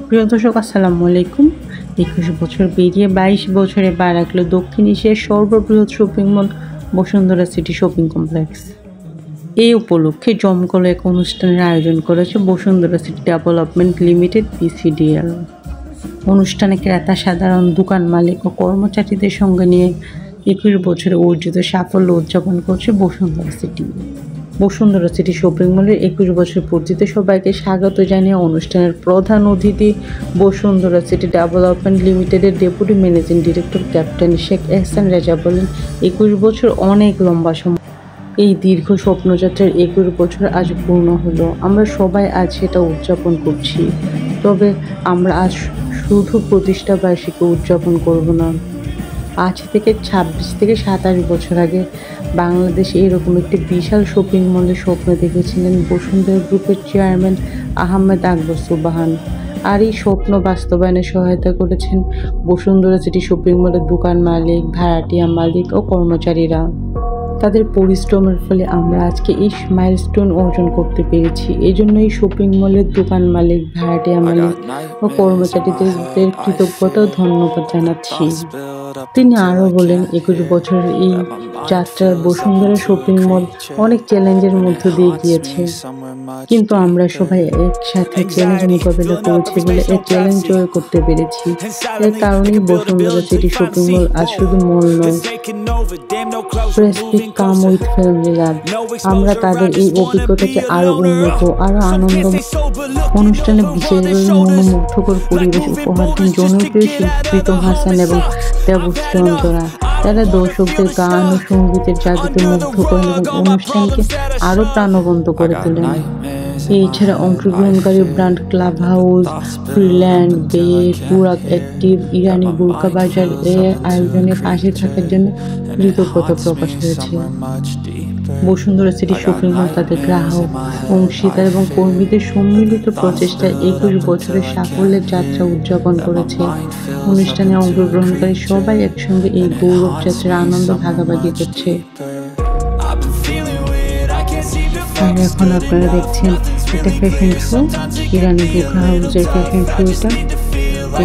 প্রিয় দর্শক, আসসালামু আলাইকুম। ২১ বছর পেরিয়ে ২২ বছরে পা রাখল দক্ষিণ এশিয়ার সর্ববৃহৎ shopping mall Bashundhara city shopping complex. এই উপলক্ষে জমকালো এক অনুষ্ঠানের আয়োজন করেছে Bashundhara city development limited BCDL। অনুষ্ঠানে ক্রেতা, সাধারণ দোকান মালিক ও কর্মচারীদের সঙ্গে নিয়ে ২১ বছরে অর্জিত সাফল্য উদযাপন করছে বসুন্ধরা সিটি শপিং মলের ২১ বছর পূর্তিতে সবাইকে স্বাগত জানিয়ে অনুষ্ঠানের প্রধান অতিথি বসুন্ধরা সিটি ডেভেলপমেন্ট লিমিটেডের deputy managing director captain Sheikh Ehsan Reza বলেন, ২১ বছর অনেক লম্বা সময়। এই দীর্ঘ স্বপ্নযাত্রার ২১ বছর আজ পূর্ণ হলো। আমরা সবাই আজ সেটা উদযাপন করছি। তবে আমরা আজ শুধু প্রতিষ্ঠা বার্ষিকী উদযাপন করব না। আজ থেকে ২৬ থেকে ২৭ বছর আগে বাংলাদেশে এরকম একটি বিশাল শপিং মলের স্বপ্ন দেখেছিলেন বসুন্ধরা গ্রুপের চেয়ারম্যান আহমেদ আকবর সুবহান। আর এই স্বপ্ন বাস্তবায়নে সহায়তা করেছেন বসুন্ধরা সিটি শপিং মলের দোকান মালিক, ভাড়াটিয়া মালিক ও কর্মচারীরা। তাদের পরিশ্রমের ফলে আমরা আজকে এই মাইলস্টোন অর্জন করতে পেরেছি। এই জন্য এই শপিং মলের দোকান মালিক, ভাড়াটিয়া মালিক ও কর্মচারীদের কৃতজ্ঞতা ও ধন্যবাদ জানাচ্ছি। তিনি আরও বলেন, ২১ বছরের এই যাত্রায় বসুন্ধরা শপিং মল অনেক চ্যালেঞ্জের মধ্য দিয়ে গিয়েছে, কিন্তু আমরা সবাই একসাথে চ্যালেঞ্জ মোকাবিলা করেছি বলে এই চ্যালেঞ্জ জয় করতে পেরেছি। এর কারণেই বসুন্ধরা সিটি শপিং মল আজ শুধু মল নয়, prestige come with family love. আমরা তাদের এই অভিজ্ঞতাকে আরও উন্নত, আরও আনন্দ। অনুষ্ঠানে বিশেষভাবে মনোমুগ্ধকর পরিবেশ উপহার দেন জনপ্রিয় শিল্পী প্রীতম হাসান এবং দেবশ্রী অন্তরা। তারা দর্শকদের গান ও সঙ্গীতের জাদুতে মুগ্ধ করেন এবং অনুষ্ঠানকে আরও প্রাণবন্ত করে তোলেন। এছাড়া অংশগ্রহণকারী ব্র্যান্ড ক্লাব হাউস, ফ্রিল্যান্ড, বে, পুরাক অ্যাক্টিভ, ইরানি বুরকা বাজার এর আয়োজনে পাশে থাকার জন্য কৃতজ্ঞতা প্রকাশ করেছে। বসুন্ধরা সিটি শপিং মল তাদের গ্রাহক, অংশীদার এবং কর্মীদের সম্মিলিত প্রচেষ্টায় ২১ বছরের সাফল্যের যাত্রা উদযাপন করেছে। অনুষ্ঠানে অংশগ্রহণকারী সবাই একসঙ্গে এই গৌরব যাত্রার আনন্দ ভাগাভাগি করছে। আর এখন আপনারা দেখছেন একটা ফ্যাশন শো, ইরানি বুরকা হাউসের ফ্যাশন শো।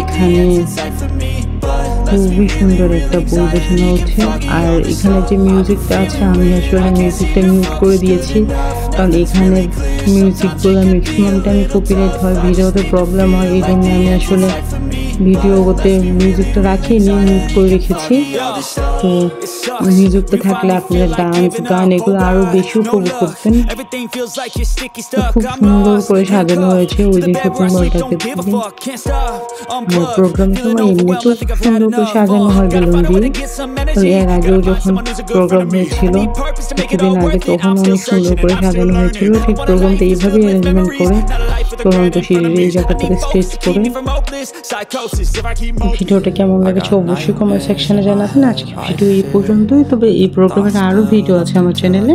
এখানে খুবই সুন্দর একটা পরিবেশনা হচ্ছে। আর এখানে যে মিউজিকটা আছে, আমি আসলে মিউজিকটা মিউট করে দিয়েছি, কারণ এখানে মিউজিকগুলো ম্যাক্সিমামটা আমি কপিরাইট হয়, ভিডিওতে প্রবলেম হয়। এই জন্য আমি আসলে ভিডিওতে মিউজিকটা রাখিনি, মিউট করে রেখেছি। তো মিউজিকটা থাকলে আপনারা ডান্স, গান এগুলো আরও বেশি উপভোগ করতেন। খুব সুন্দর করে সাজানো হয়েছে ওই দিন শপিং মলটাকে। প্রোগ্রামের সময় এমনিতেও খুব সুন্দর করে সাজানো হয় বেলুন দিয়ে। তো এর আগেও যখন প্রোগ্রাম হয়েছিল কিছুদিন আগে, তখন অনেক সুন্দর করে সাজানো হয়েছিল। ঠিক প্রোগ্রামটা এইভাবেই অ্যারেঞ্জমেন্ট করে চলন্ত সিঁড়ির এই জায়গাটাকে স্ট্রেচ করে। ভিডিওটা কেমন লাগছে অবশ্যই কমেন্ট সেকশনে জানাবেন। আজকে ভিডিও এই পর্যন্তই, তবে এই প্রোগ্রামের আরও ভিডিও আছে আমার চ্যানেলে।